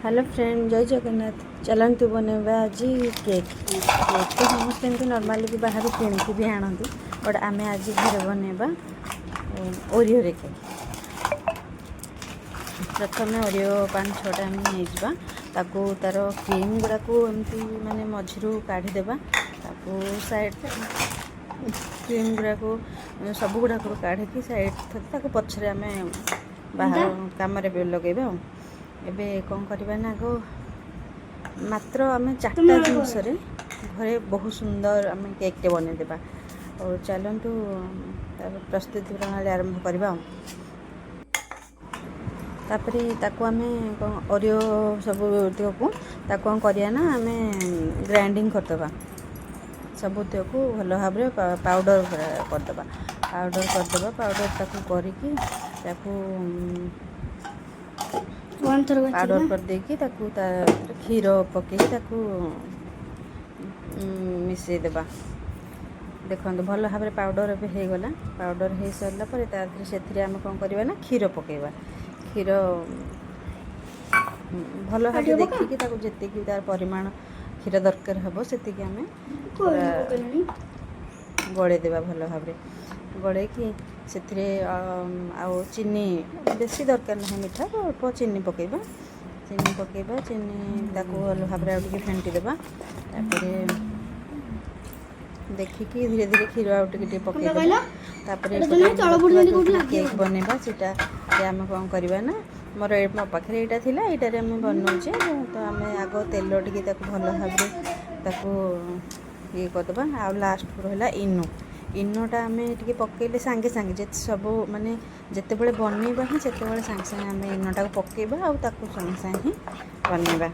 Hello friend, जय जगन्नाथ। चलतु बनवा आज केक। केक तो समस्त एमती नॉर्मली भी बाहर किणिकी भी आनती, बट आम आज घर बनवा ओरियो रे केक। प्रथम ओरियो 5-6टा नहीं ताकू तार क्रीम गुड़ाक एमती माने मझिरू काढ़ीदेवा। ताकू साइड क्रीम गुड़ाक सब गुड़ाक काढ़ी साइड पछरे आम बाहर कम लगेबा। एबे कौन करवा ना आगो मात्र आम 4टा जिनस घरे बहुत सुंदर आम केकटे बनईदेवा। और चलतु प्रस्तुति प्रणाली आरंभ करवा। तापरे ताकू आम ओरियो सबूतक ताकू करिया ना आम ग्राइंडिंग करदे। सबूतक भल भाव पाउडर करदे। पाउडर ताकू करके पाउडर कर देकी ताकू क्षीर पकई ताकू मिसई देबा। देखो भल भाव पाउडर हो गला। पाउडर हो सारा पर से आम कौन करवा ना क्षीर पकेबा। क्षीर भल भाव देखिकी जी तार परिमाण क्षीर दरकार हम से आम गड़े देवा। भल भाव गड़े से चीनी बेसी दरकार ना मिठा अल्प चीनी पकेबा। चीनी ताकू भल भाव फेंटी देबा। देखिकी धीरे धीरे क्षीर आगे पकईदेबा। केक बनवा सीटा आम कौन करवा ना मोर मो पाखे यहाँ थी यहाँ आम बनाऊे। तो आम आग तेल टे भल भाव ये करदे। आ लास्ट रहा इनो। इनोटा आम टे पकईले सांगे सांगे जे सब माने जिते बड़े बनवा ही से सांगे सांगे आम इनोटा पकईबा आ सांगे सांगे ही बनवा।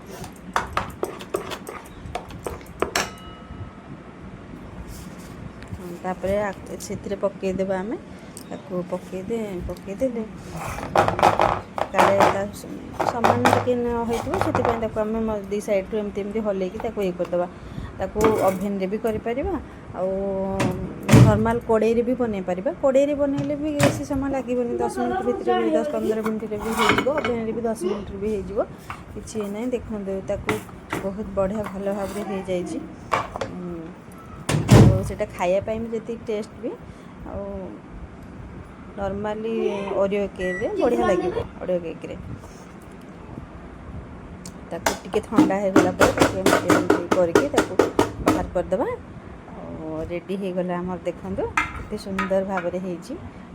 तापरे से पकईदेवा। आम पकईदे काले सामान टे होती आम दी साइड एमती हल्लैकी ये करदे। ताकू ओभेन रे भी करें नॉर्मल कड़े भी बनई पार। कड़े बनइले भी बेसी समय लगे 10 मिनट भितर 10-15 मिनट भी हो। ओभेन भी 10 मिनट भी हो कि ना। देखते ताकू बहुत बढ़िया भल भाव हो जाए। सेटा खायापाई भी जी टेस्ट भी नॉर्मली ओरियो केक रे बढ़िया लगे। ओरियो केक रे ताकू टिके ठंडा हो गला करके बाहर करदे। रेडी हो गला आम देखो कितने सुंदर भाव में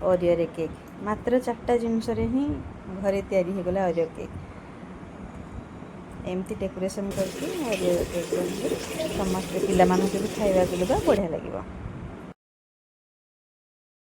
ओरियो रे केक। मात्र 4टा जिनस ही घरे तैयारी हो गला ओरियो केक। एमती डेकोरेशन करके ओरियो केक समस्त पिला मानक भी खाइबा देबा बढ़िया लगे।